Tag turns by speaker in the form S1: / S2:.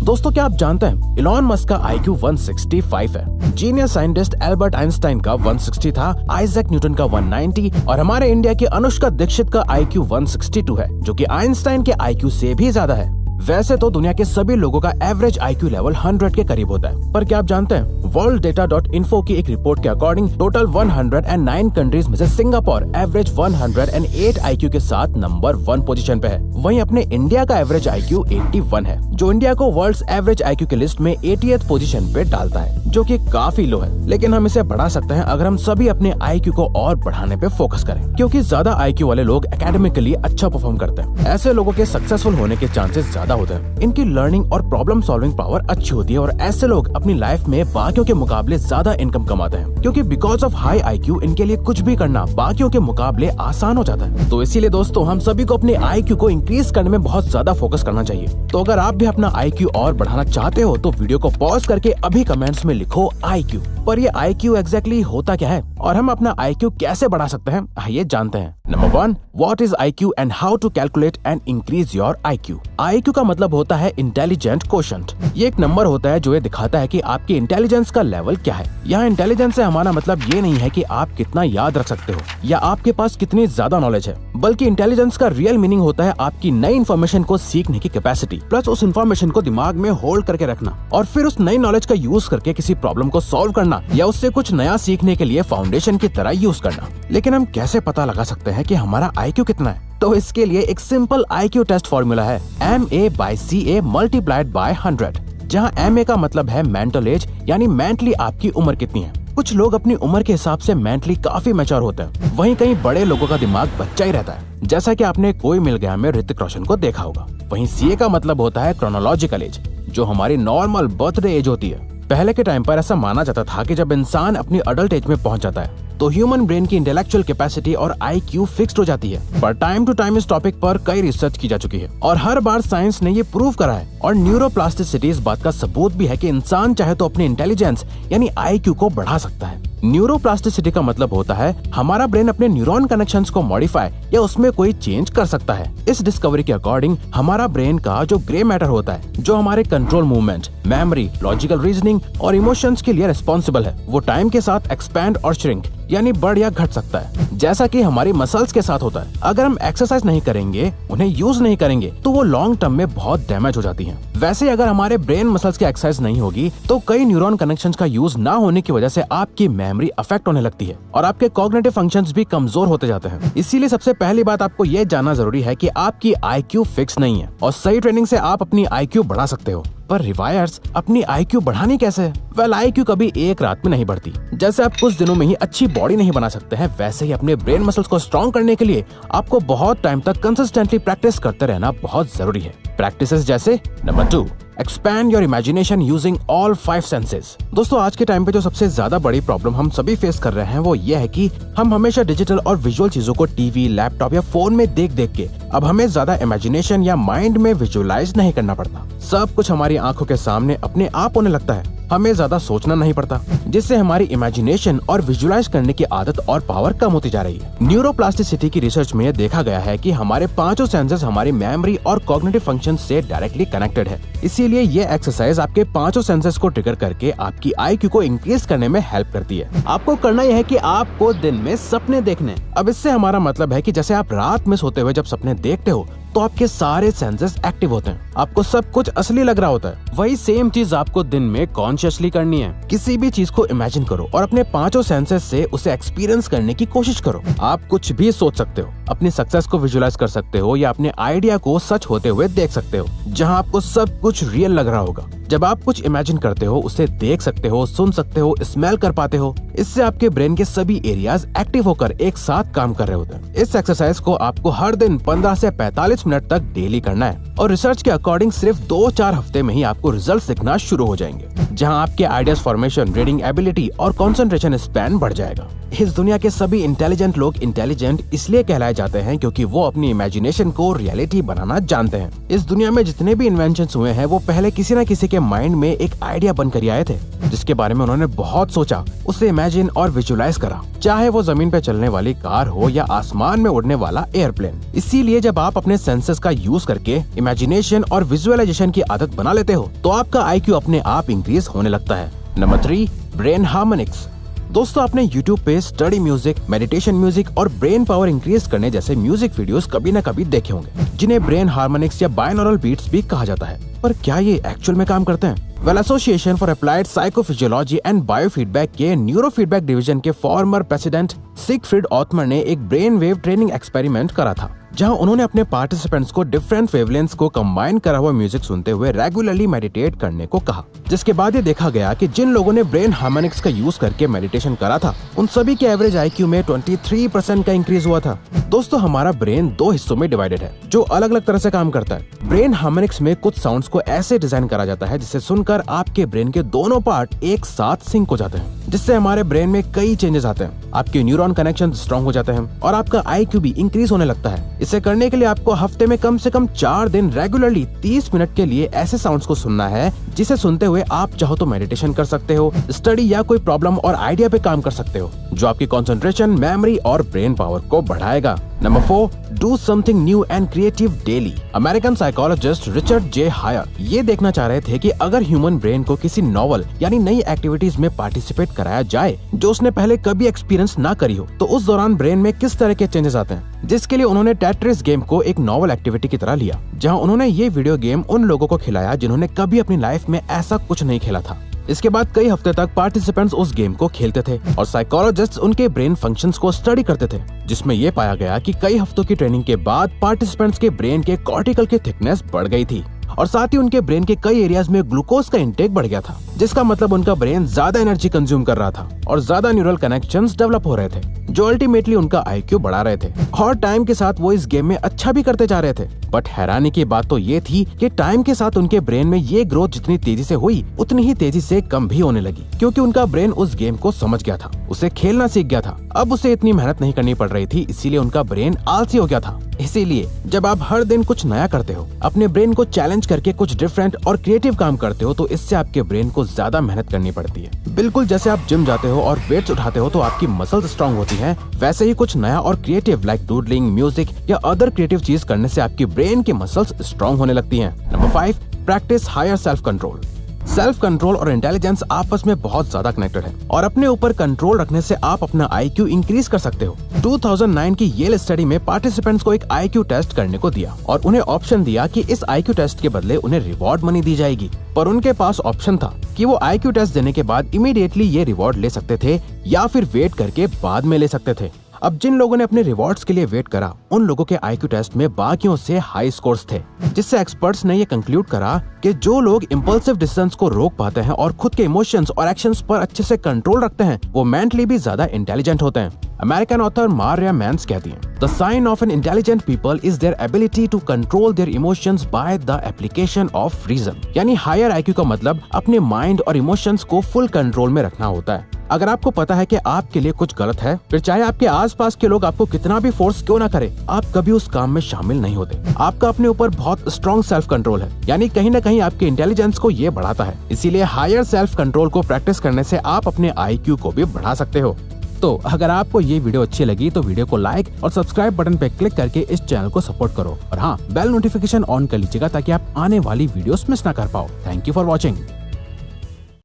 S1: दोस्तों क्या आप जानते हैं इलॉन मस्क का IQ 165 है। जीनियस साइंटिस्ट एल्बर्ट आइंस्टाइन का 160 था, आइजैक न्यूटन का 190 और हमारे इंडिया की अनुष्का दीक्षित का IQ 162 है, जो कि आइंस्टाइन के IQ से भी ज्यादा है। वैसे तो दुनिया के सभी लोगों का एवरेज IQ लेवल 100 के करीब होता है, पर क्या आप जानते हैं worlddata.info की एक रिपोर्ट के अकॉर्डिंग टोटल 109 कंट्रीज में से सिंगापुर एवरेज 108 IQ के साथ नंबर 1 पोजीशन पे है। वहीं अपने इंडिया का एवरेज IQ 81 है, जो इंडिया को वर्ल्ड्स एवरेज IQ की लिस्ट में 80th पोजीशन पे डालता है, जो कि काफी लो है। लेकिन हम इसे बढ़ा सकते हैं अगर हम सभी अपने IQ को और बढ़ाने पे फोकस करें, क्योंकि ज्यादा IQ वाले लोग एकेडमिकली अच्छा परफॉर्म करते हैं। ऐसे लोगों के सक्सेसफुल होने के चांसेस ज्यादा होते हैं। इनकी लर्निंग और प्रॉब्लम सॉल्विंग पावर अच्छी होती है और ऐसे लोग अपनी लाइफ में बाकियों के मुकाबले ज्यादा इनकम कमाते हैं, क्योंकि बिकॉज ऑफ हाई IQ इनके लिए कुछ भी करना बाकियों के मुकाबले आसान हो जाता है। तो इसीलिए दोस्तों हम सभी को अपने IQ को इंक्रीज करने में बहुत ज्यादा फोकस करना चाहिए। तो अगर आप भी अपना IQ और बढ़ाना चाहते हो तो वीडियो को पॉज करके अभी कमेंट्स में लिखो IQ। पर ये IQ एग्जैक्टली होता क्या है और हम अपना IQ कैसे बढ़ा सकते हैं, आइए जानते हैं। Number 1, what is IQ and how to calculate and increase your IQ। IQ का मतलब होता है इंटेलिजेंट कोशेंट। ये एक नंबर होता है जो ये दिखाता है कि आपकी इंटेलिजेंस का लेवल क्या है। यहाँ इंटेलिजेंस से हमारा मतलब ये नहीं है कि आप कितना याद रख सकते हो या आपके पास कितनी ज्यादा नॉलेज है, बल्कि इंटेलिजेंस का रियल मीनिंग होता है आपकी नई इन्फॉर्मेशन को सीखने की कैपेसिटी, प्लस उस इन्फॉर्मेशन को दिमाग में होल्ड करके रखना और फिर उस नई नॉलेज का यूज करके किसी प्रॉब्लम को सॉल्व करना या उससे कुछ नया सीखने के लिए फाउंडेशन की तरह यूज करना। लेकिन हम कैसे पता लगा सकते हैं कि हमारा IQ कितना है? तो इसके लिए एक सिंपल IQ टेस्ट फॉर्मूला है MA/CA मल्टीप्लाइड बाय 100, जहाँ MA का मतलब है मेंटल एज, यानी मेंटली आपकी उम्र कितनी है। कुछ लोग अपनी उम्र के हिसाब से मेंटली काफी मैच्योर होते हैं, वहीं कई बड़े लोगों का दिमाग बच्चा ही रहता है, जैसा कि आपने कोई मिल गया में ऋतिक रोशन को देखा होगा। वहीं CA का मतलब होता है क्रोनोलॉजिकल एज, जो हमारी नॉर्मल बर्थडे एज होती है। पहले के टाइम पर ऐसा माना जाता था कि जब इंसान अपनी अडल्ट एज में पहुंच जाता है तो ह्यूमन ब्रेन की इंटेलेक्चुअल कैपेसिटी और IQ फिक्स्ड हो जाती है। पर टाइम टू टाइम इस टॉपिक पर कई रिसर्च की जा चुकी है और हर बार साइंस ने ये प्रूव करा है और न्यूरोप्लास्टिसिटी इस बात का सबूत भी है कि इंसान चाहे तो अपनी इंटेलिजेंस यानी IQ को बढ़ा सकता है। न्यूरोप्लास्टिसिटी का मतलब होता है हमारा ब्रेन अपने न्यूरॉन कनेक्शंस को मॉडिफाई या उसमें कोई चेंज कर सकता है। इस डिस्कवरी के अकॉर्डिंग हमारा ब्रेन का जो ग्रे मैटर होता है, जो हमारे control movement, memory, logical reasoning और इमोशंस के लिए रिस्पॉन्सिबल है, वो टाइम के साथ एक्सपैंड और श्रिंक यानी बढ़ या घट सकता है, जैसा कि हमारी मसल्स के साथ होता है। अगर हम एक्सरसाइज नहीं करेंगे, उन्हें यूज नहीं करेंगे, तो वो लॉन्ग टर्म में बहुत डैमेज हो जाती हैं। वैसे अगर हमारे ब्रेन मसल्स की एक्सरसाइज नहीं होगी तो कई न्यूरॉन कनेक्शंस का यूज ना होने की वजह से आपकी मेमोरी अफेक्ट होने लगती है और आपके कॉग्निटिव फंक्शंस भी कमजोर होते जाते हैं। इसीलिए सबसे पहली बात आपको ये जानना जरूरी है कि आपकी IQ फिक्स नहीं है और सही ट्रेनिंग से आप अपनी IQ बढ़ा सकते हो। पर रिवायर्स अपनी IQ बढ़ानी कैसे? वेल, IQ कभी एक रात में नहीं बढ़ती। जैसे आप कुछ दिनों में ही अच्छी बॉडी नहीं बना सकते हैं, वैसे ही अपने ब्रेन मसल्स को स्ट्रॉन्ग करने के लिए आपको बहुत टाइम तक कंसिस्टेंटली प्रैक्टिस करते रहना बहुत जरूरी है। प्रैक्टिसेस जैसे number 2, expand your imagination using all 5 senses. दोस्तों आज के टाइम पे जो सबसे ज्यादा बड़ी प्रॉब्लम हम सभी फेस कर रहे हैं वो ये है कि हम हमेशा डिजिटल और विजुअल चीजों को टीवी, लैपटॉप या फोन में देख देख के अब हमें ज्यादा इमेजिनेशन या माइंड में विजुअलाइज नहीं करना पड़ता। सब कुछ हमारी आंखों के सामने अपने आप होने लगता है, हमें ज्यादा सोचना नहीं पड़ता, जिससे हमारी इमेजिनेशन और विजुअलाइज करने की आदत और पावर कम होती जा रही है। न्यूरोप्लास्टिसिटी की रिसर्च में देखा गया है कि हमारे 5 सेंसेस हमारी मेमोरी और कॉग्निटिव फंक्शन से डायरेक्टली कनेक्टेड है। इसीलिए ये एक्सरसाइज आपके 5 सेंसेस को ट्रिगर करके आपकी IQ को इंक्रीज करने में हेल्प करती है। आपको करना यह है कि आपको दिन में सपने देखने। अब इससे हमारा मतलब है कि जैसे आप रात में सोते हुए जब सपने देखते हो तो आपके सारे सेंसेस एक्टिव होते हैं, आपको सब कुछ असली लग रहा होता है। वही सेम चीज आपको दिन में कॉन्शियसली करनी है। किसी भी चीज को इमेजिन करो और अपने 5 सेंसेस से उसे एक्सपीरियंस करने की कोशिश करो। आप कुछ भी सोच सकते हो, अपनी सक्सेस को विजुअलाइज कर सकते हो या अपने आइडिया को सच होते हुए देख सकते हो, जहां आपको सब कुछ रियल लग रहा होगा। जब आप कुछ इमेजिन करते हो, उसे देख सकते हो, सुन सकते हो, स्मेल कर पाते हो। इससे आपके ब्रेन के सभी एरियाज एक्टिव होकर एक साथ काम कर रहे होते हैं। इस एक्सरसाइज को आपको हर दिन 15 से 45 मिनट तक डेली करना है और रिसर्च के अकॉर्डिंग सिर्फ 2-4 हफ्ते में ही आपको रिजल्ट दिखना शुरू हो जाएंगे। जहां आपके आइडियाज फॉर्मेशन, रीडिंग एबिलिटी और कंसंट्रेशन स्पैन बढ़ जाएगा। इस दुनिया के सभी इंटेलिजेंट लोग इंटेलिजेंट इसलिए कहलाए जाते हैं क्योंकि वो अपनी इमेजिनेशन को रियलिटी बनाना जानते हैं। इस दुनिया में जितने भी इन्वेंशंस हुए हैं वो पहले किसी न किसी के माइंड में एक आइडिया बनकर आए थे, जिसके बारे में उन्होंने बहुत सोचा, उसे इमेजिन और विजुअलाइज करा, चाहे वो जमीन पे चलने वाली कार हो या आसमान में उड़ने वाला एयरप्लेन। इसीलिए जब आप अपने सेंसेस का यूज करके इमेजिनेशन और विजुअलाइजेशन की आदत बना लेते हो तो आपका IQ अपने आप इंक्रीज होने लगता है। Number 3, brain harmonics. दोस्तों, आपने YouTube पे स्टडी म्यूजिक, मेडिटेशन म्यूजिक और ब्रेन पावर इंक्रीज करने जैसे म्यूजिक वीडियोस कभी न कभी देखे होंगे, जिन्हें ब्रेन हार्मोनिक्स या बाइनॉरल बीट्स भी कहा जाता है। पर क्या ये एक्चुअल में काम करते हैं? Well, association for applied psychophysiology and biofeedback के न्यूरोफीडबैक डिवीजन के फॉर्मर प्रेसिडेंट सिगफ्रीड ऑथमर ने एक ब्रेन वेव ट्रेनिंग एक्सपेरिमेंट करा था, जहां उन्होंने अपने पार्टिसिपेंट्स को डिफरेंट वेवलेंथ्स को कंबाइन करा हुआ म्यूजिक सुनते हुए रेगुलरली मेडिटेट करने को कहा। जिसके बाद ये देखा गया कि जिन लोगों ने ब्रेन हार्मोनिक्स का यूज करके मेडिटेशन करा था, उन सभी के एवरेज IQ में 23% का इंक्रीज हुआ था। दोस्तों, हमारा ब्रेन 2 हिस्सों में डिवाइडेड है जो अलग अलग तरह से काम करता है। ब्रेन हार्मोनिक्स में कुछ साउंड्स को ऐसे डिजाइन करा जाता है जिसे सुनकर आपके ब्रेन के दोनों पार्ट एक साथ सिंक हो जाते हैं, जिससे हमारे ब्रेन में कई चेंजेस आते हैं। आपके न्यूरॉन कनेक्शन स्ट्रॉन्ग हो जाते हैं और आपका IQ भी इंक्रीज होने लगता है। इसे करने के लिए आपको हफ्ते में कम से कम 4 दिन रेगुलरली 30 मिनट के लिए ऐसे साउंड्स को सुनना है, जिसे सुनते हुए आप चाहो तो मेडिटेशन कर सकते हो, स्टडी या कोई प्रॉब्लम और आइडिया पे काम कर सकते हो, जो आपकी कंसंट्रेशन, मेमोरी और ब्रेन पावर को बढ़ाएगा। Number 4, do something new and creative daily. American psychologist Richard J Haier ये देखना चाह रहे थे कि अगर ह्यूमन ब्रेन को किसी नॉवल यानी नई एक्टिविटीज में पार्टिसिपेट कराया जाए जो उसने पहले कभी एक्सपीरियंस ना करी हो, तो उस दौरान ब्रेन में किस तरह के चेंजेस आते हैं। जिसके लिए उन्होंने टेट्रिस गेम को एक नॉवल एक्टिविटी की तरह लिया, जहां उन्होंने ये वीडियो गेम उन लोगों को खिलाया जिन्होंने कभी अपनी लाइफ में ऐसा कुछ नहीं खेला था। इसके बाद कई हफ्ते तक पार्टिसिपेंट्स उस गेम को खेलते थे और साइकोलॉजिस्ट्स उनके ब्रेन फंक्शंस को स्टडी करते थे, जिसमें ये पाया गया कि कई हफ्तों की ट्रेनिंग के बाद पार्टिसिपेंट्स के ब्रेन के कॉर्टिकल की थिकनेस बढ़ गई थी और साथ ही उनके ब्रेन के कई एरियाज में ग्लूकोज का इंटेक बढ़ गया था, जिसका मतलब उनका ब्रेन ज्यादा एनर्जी कंज्यूम कर रहा था और ज्यादा न्यूरल कनेक्शंस डेवलप हो रहे थे, जो अल्टीमेटली उनका IQ बढ़ा रहे थे। और टाइम के साथ वो इस गेम में अच्छा भी करते जा रहे थे। बट हैरानी की बात तो ये थी कि टाइम के साथ उनके ब्रेन में ये ग्रोथ जितनी तेजी से हुई उतनी ही तेजी से कम भी होने लगी, क्योंकि उनका ब्रेन उस गेम को समझ गया था, उसे खेलना सीख गया था। अब उसे इतनी मेहनत नहीं करनी पड़ रही थी, इसीलिए उनका ब्रेन आलसी हो गया था। इसीलिए जब आप हर दिन कुछ नया करते हो, अपने ब्रेन को चैलेंज करके कुछ डिफरेंट और क्रिएटिव काम करते हो, तो इससे आपके ब्रेन को ज्यादा मेहनत करनी पड़ती है। बिल्कुल जैसे आप जिम जाते हो और वेट्स उठाते हो तो आपकी मसल्स स्ट्रांग होती हैं, वैसे ही कुछ नया और क्रिएटिव लाइक डूडलिंग, म्यूजिक या अदर क्रिएटिव चीज करने से आपकी ब्रेन की मसल्स स्ट्रांग होने लगती हैं। Number 5, practice higher self control. Self control और इंटेलिजेंस आपस में बहुत ज्यादा कनेक्टेड है और अपने ऊपर कंट्रोल रखने से आप अपना IQ इंक्रीज कर सकते हो। 2009 की येल स्टडी में पार्टिसिपेंट्स को एक IQ टेस्ट करने को दिया और उन्हें ऑप्शन दिया कि इस IQ टेस्ट के बदले उन्हें रिवॉर्ड मनी दी जाएगी, पर उनके पास ऑप्शन था कि वो IQ टेस्ट देने के बाद इमीडिएटली ये रिवॉर्ड ले सकते थे या फिर वेट करके बाद में ले सकते थे। अब जिन लोगों ने अपने रिवॉर्ड्स के लिए वेट करा, उन लोगों के IQ टेस्ट में बाकियों से हाई स्कोर्स थे, जिससे एक्सपर्ट्स ने ये कंक्लूड करा कि जो लोग इम्पल्सिव डिसीजंस को रोक पाते हैं और खुद के इमोशंस और एक्शंस पर अच्छे से कंट्रोल रखते हैं, वो मेंटली भी ज्यादा इंटेलिजेंट होते हैं। अमेरिकन ऑथर मारिया मैंस कहती हैं, the sign of an intelligent people is their ability to control their emotions by the application of reason. यानी हायर IQ का मतलब अपने माइंड और इमोशंस को फुल कंट्रोल में रखना होता है। अगर आपको पता है कि आपके लिए कुछ गलत है, फिर चाहे आपके आसपास के लोग आपको कितना भी फोर्स क्यों ना करे, आप कभी उस काम में शामिल नहीं होते। आपका अपने ऊपर बहुत स्ट्रॉन्ग सेल्फ कंट्रोल है, यानी कहीं ना कहीं आपके इंटेलिजेंस को ये बढ़ाता है। इसीलिए हायर सेल्फ कंट्रोल को प्रैक्टिस करने से आप अपने IQ को भी बढ़ा सकते हो। तो अगर आपको ये वीडियो अच्छी लगी तो वीडियो को लाइक और सब्सक्राइब बटन पे क्लिक करके इस चैनल को सपोर्ट करो और हाँ, बेल नोटिफिकेशन ऑन कर लीजिएगा ताकि आप आने वाली वीडियोस मिस ना कर पाओ। Thank you for watching.